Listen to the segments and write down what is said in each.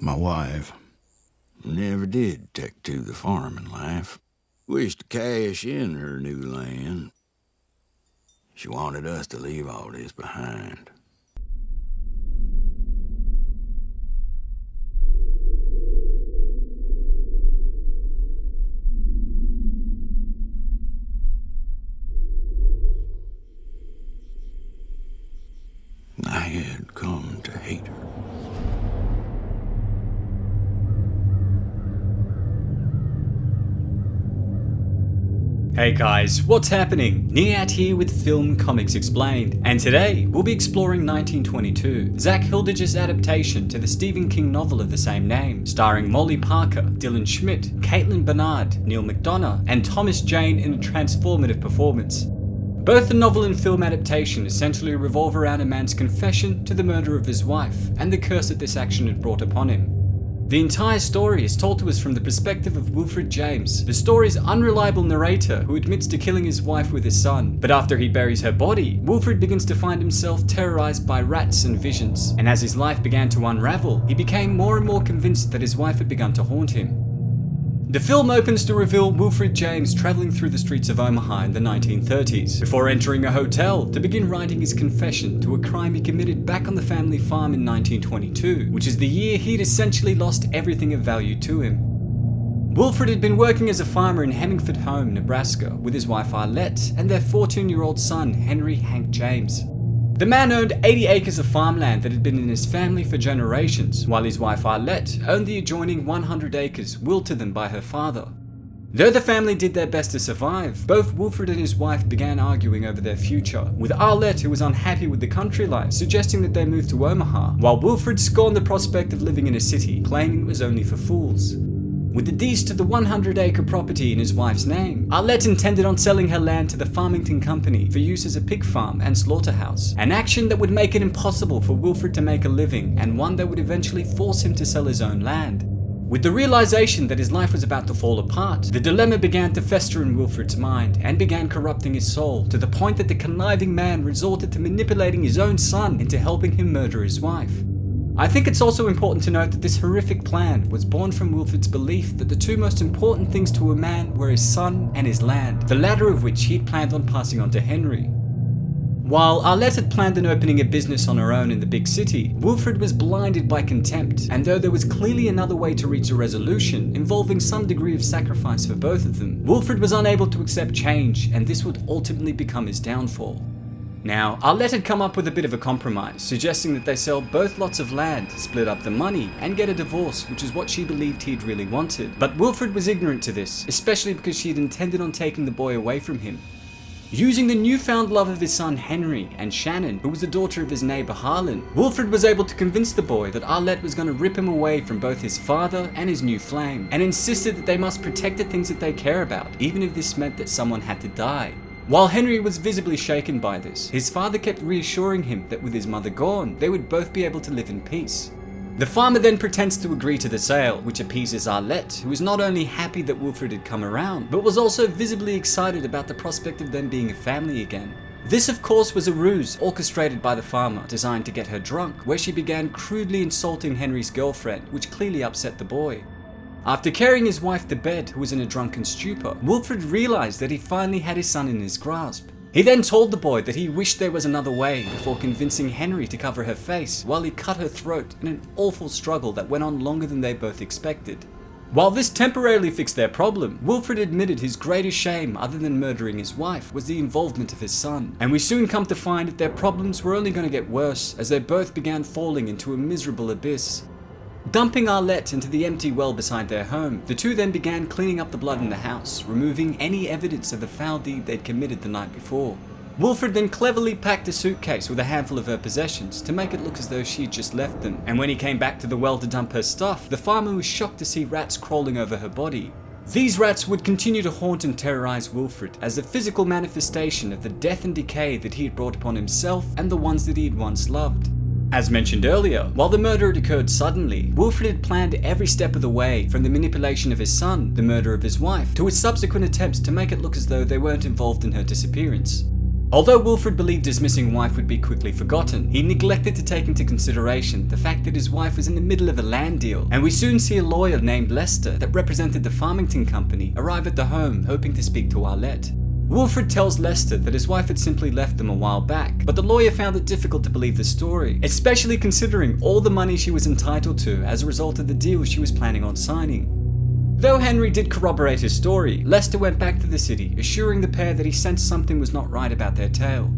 My wife. Never did take to the farming life. Wished to cash in her new land. She wanted us to leave all this behind. I had come to hate her. Hey guys, what's happening? Neal here with Film Comics Explained, and today we'll be exploring 1922, Zak Hilditch's adaptation to the Stephen King novel of the same name, starring Molly Parker, Dylan Schmidt, Caitlin Bernard, Neal McDonough, and Thomas Jane in a transformative performance. Both the novel and film adaptation essentially revolve around a man's confession to the murder of his wife and the curse that this action had brought upon him. The entire story is told to us from the perspective of Wilfred James, the story's unreliable narrator who admits to killing his wife with his son. But after he buries her body, Wilfred begins to find himself terrorized by rats and visions, and as his life began to unravel, he became more and more convinced that his wife had begun to haunt him. The film opens to reveal Wilfred James travelling through the streets of Omaha in the 1930s, before entering a hotel to begin writing his confession to a crime he committed back on the family farm in 1922, which is the year he'd essentially lost everything of value to him. Wilfred had been working as a farmer in Hemingford Home, Nebraska, with his wife Arlette and their 14-year-old son Henry Hank James. The man owned 80 acres of farmland that had been in his family for generations, while his wife Arlette owned the adjoining 100 acres willed to them by her father. Though the family did their best to survive, both Wilfred and his wife began arguing over their future, with Arlette, who was unhappy with the country life, suggesting that they move to Omaha, while Wilfred scorned the prospect of living in a city, claiming it was only for fools. With the deeds to the 100-acre property in his wife's name, Arlette intended on selling her land to the Farmington Company for use as a pig farm and slaughterhouse, an action that would make it impossible for Wilfred to make a living, and one that would eventually force him to sell his own land. With the realization that his life was about to fall apart, the dilemma began to fester in Wilfred's mind and began corrupting his soul, to the point that the conniving man resorted to manipulating his own son into helping him murder his wife. I think it's also important to note that this horrific plan was born from Wilfred's belief that the two most important things to a man were his son and his land, the latter of which he'd planned on passing on to Henry. While Arlette had planned on opening a business on her own in the big city, Wilfred was blinded by contempt, and though there was clearly another way to reach a resolution involving some degree of sacrifice for both of them, Wilfred was unable to accept change, and this would ultimately become his downfall. Now, Arlette had come up with a bit of a compromise, suggesting that they sell both lots of land, split up the money, and get a divorce, which is what she believed he'd really wanted. But Wilfred was ignorant to this, especially because she had intended on taking the boy away from him. Using the newfound love of his son Henry and Shannon, who was the daughter of his neighbour Harlan, Wilfred was able to convince the boy that Arlette was going to rip him away from both his father and his new flame, and insisted that they must protect the things that they care about, even if this meant that someone had to die. While Henry was visibly shaken by this, his father kept reassuring him that with his mother gone, they would both be able to live in peace. The farmer then pretends to agree to the sale, which appeases Arlette, who was not only happy that Wilfred had come around, but was also visibly excited about the prospect of them being a family again. This, of course, was a ruse orchestrated by the farmer, designed to get her drunk, where she began crudely insulting Henry's girlfriend, which clearly upset the boy. After carrying his wife to bed, who was in a drunken stupor, Wilfred realized that he finally had his son in his grasp. He then told the boy that he wished there was another way, before convincing Henry to cover her face while he cut her throat in an awful struggle that went on longer than they both expected. While this temporarily fixed their problem, Wilfred admitted his greatest shame, other than murdering his wife, was the involvement of his son, and we soon come to find that their problems were only going to get worse as they both began falling into a miserable abyss. Dumping Arlette into the empty well beside their home, the two then began cleaning up the blood in the house, removing any evidence of the foul deed they'd committed the night before. Wilfred then cleverly packed a suitcase with a handful of her possessions to make it look as though she had just left them, and when he came back to the well to dump her stuff, the farmer was shocked to see rats crawling over her body. These rats would continue to haunt and terrorize Wilfred as a physical manifestation of the death and decay that he had brought upon himself and the ones that he had once loved. As mentioned earlier, while the murder had occurred suddenly, Wilfred had planned every step of the way, from the manipulation of his son, the murder of his wife, to his subsequent attempts to make it look as though they weren't involved in her disappearance. Although Wilfred believed his missing wife would be quickly forgotten, he neglected to take into consideration the fact that his wife was in the middle of a land deal, and we soon see a lawyer named Lester that represented the Farmington Company arrive at the home hoping to speak to Arlette. Wilfred tells Lester that his wife had simply left them a while back, but the lawyer found it difficult to believe the story, especially considering all the money she was entitled to as a result of the deal she was planning on signing. Though Henry did corroborate his story, Lester went back to the city, assuring the pair that he sensed something was not right about their tale.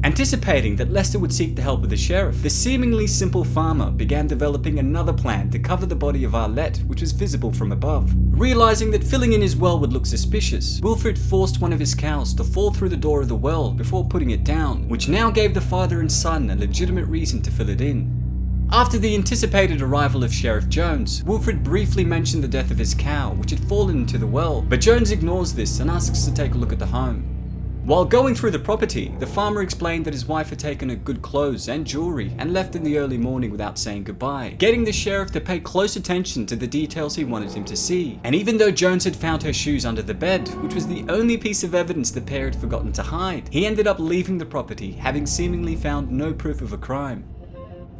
Anticipating that Lester would seek the help of the sheriff, the seemingly simple farmer began developing another plan to cover the body of Arlette, which was visible from above. Realizing that filling in his well would look suspicious, Wilfred forced one of his cows to fall through the door of the well before putting it down, which now gave the father and son a legitimate reason to fill it in. After the anticipated arrival of Sheriff Jones, Wilfred briefly mentioned the death of his cow, which had fallen into the well, but Jones ignores this and asks to take a look at the home. While going through the property, the farmer explained that his wife had taken her good clothes and jewelry and left in the early morning without saying goodbye, getting the sheriff to pay close attention to the details he wanted him to see. And even though Jones had found her shoes under the bed, which was the only piece of evidence the pair had forgotten to hide, he ended up leaving the property, having seemingly found no proof of a crime.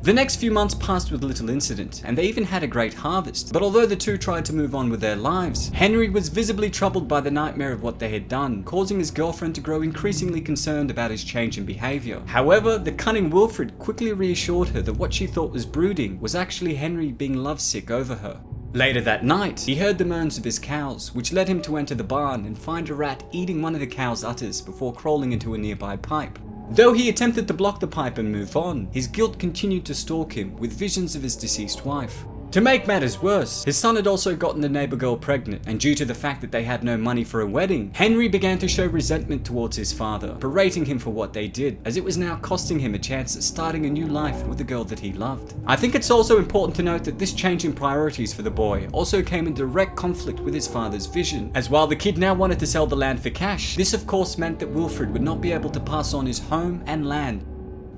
The next few months passed with little incident, and they even had a great harvest, but although the two tried to move on with their lives, Henry was visibly troubled by the nightmare of what they had done, causing his girlfriend to grow increasingly concerned about his change in behaviour. However, the cunning Wilfred quickly reassured her that what she thought was brooding was actually Henry being lovesick over her. Later that night, he heard the moans of his cows, which led him to enter the barn and find a rat eating one of the cow's udders before crawling into a nearby pipe. Though he attempted to block the pipe and move on, his guilt continued to stalk him with visions of his deceased wife. To make matters worse, his son had also gotten the neighbor girl pregnant, and due to the fact that they had no money for a wedding, Henry began to show resentment towards his father, berating him for what they did, as it was now costing him a chance at starting a new life with the girl that he loved. I think it's also important to note that this change in priorities for the boy also came in direct conflict with his father's vision, as while the kid now wanted to sell the land for cash, this of course meant that Wilfred would not be able to pass on his home and land.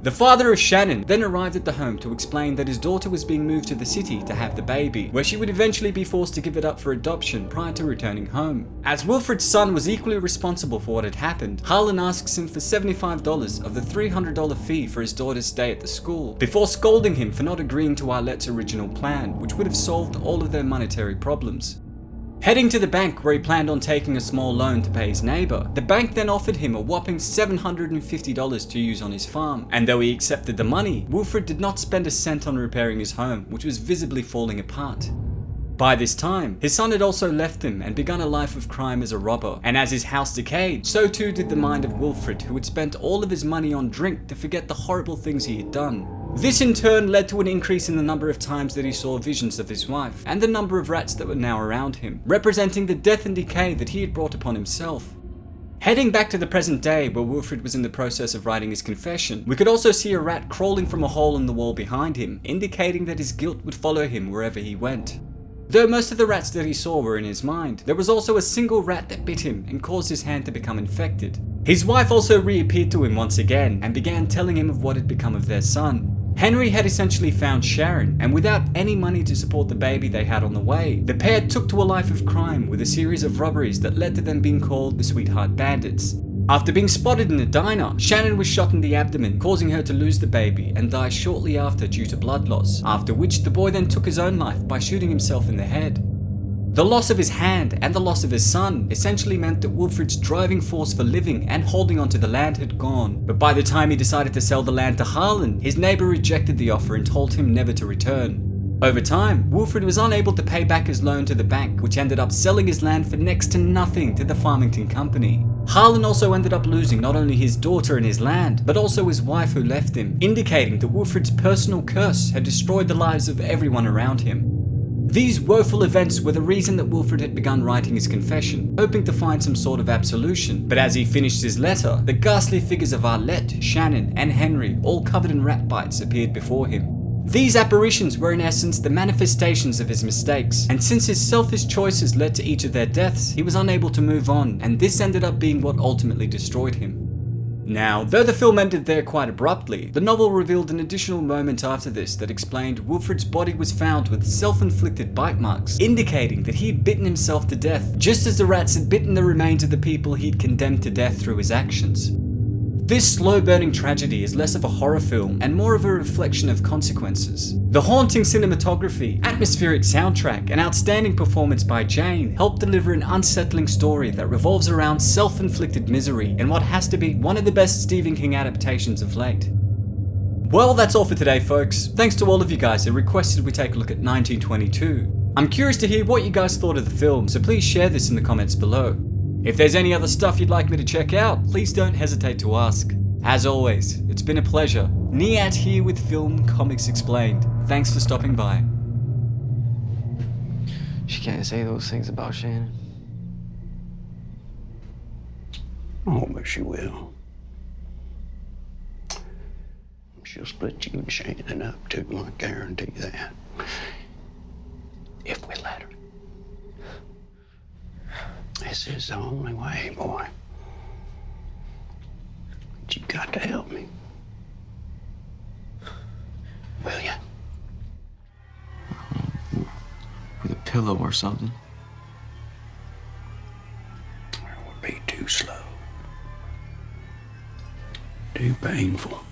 The father of Shannon then arrived at the home to explain that his daughter was being moved to the city to have the baby, where she would eventually be forced to give it up for adoption prior to returning home. As Wilfred's son was equally responsible for what had happened, Harlan asks him for $75 of the $300 fee for his daughter's stay at the school, before scolding him for not agreeing to Arlette's original plan, which would have solved all of their monetary problems. Heading to the bank where he planned on taking a small loan to pay his neighbor, the bank then offered him a whopping $750 to use on his farm, and though he accepted the money, Wilfred did not spend a cent on repairing his home, which was visibly falling apart. By this time, his son had also left him and begun a life of crime as a robber, and as his house decayed, so too did the mind of Wilfred, who had spent all of his money on drink to forget the horrible things he had done. This in turn led to an increase in the number of times that he saw visions of his wife, and the number of rats that were now around him, representing the death and decay that he had brought upon himself. Heading back to the present day where Wilfred was in the process of writing his confession, we could also see a rat crawling from a hole in the wall behind him, indicating that his guilt would follow him wherever he went. Though most of the rats that he saw were in his mind, there was also a single rat that bit him and caused his hand to become infected. His wife also reappeared to him once again and began telling him of what had become of their son. Henry had essentially found Sharon, and without any money to support the baby they had on the way, the pair took to a life of crime with a series of robberies that led to them being called the Sweetheart Bandits. After being spotted in a diner, Shannon was shot in the abdomen, causing her to lose the baby and die shortly after due to blood loss, after which the boy then took his own life by shooting himself in the head. The loss of his hand and the loss of his son essentially meant that Wilfred's driving force for living and holding onto the land had gone, but by the time he decided to sell the land to Harlan, his neighbor rejected the offer and told him never to return. Over time, Wilfred was unable to pay back his loan to the bank, which ended up selling his land for next to nothing to the Farmington Company. Harlan also ended up losing not only his daughter and his land, but also his wife who left him, indicating that Wilfred's personal curse had destroyed the lives of everyone around him. These woeful events were the reason that Wilfred had begun writing his confession, hoping to find some sort of absolution, but as he finished his letter, the ghastly figures of Arlette, Shannon, and Henry, all covered in rat bites, appeared before him. These apparitions were in essence the manifestations of his mistakes, and since his selfish choices led to each of their deaths, he was unable to move on, and this ended up being what ultimately destroyed him. Now, though the film ended there quite abruptly, the novel revealed an additional moment after this that explained Wilfred's body was found with self-inflicted bite marks, indicating that he had bitten himself to death, just as the rats had bitten the remains of the people he'd condemned to death through his actions. This slow-burning tragedy is less of a horror film and more of a reflection of consequences. The haunting cinematography, atmospheric soundtrack, and outstanding performance by Jane help deliver an unsettling story that revolves around self-inflicted misery in what has to be one of the best Stephen King adaptations of late. Well, that's all for today, folks. Thanks to all of you guys who requested we take a look at 1922. I'm curious to hear what you guys thought of the film, so please share this in the comments below. If there's any other stuff you'd like me to check out, please don't hesitate to ask. As always, it's been a pleasure. Neat here with Film Comics Explained. Thanks for stopping by. She can't say those things about Shannon. Oh, but she will. She'll split you and Shannon up too, I guarantee that. If we let her. This is the only way, boy. But you got to help me. Will ya? With a pillow or something. It would be too slow. Too painful.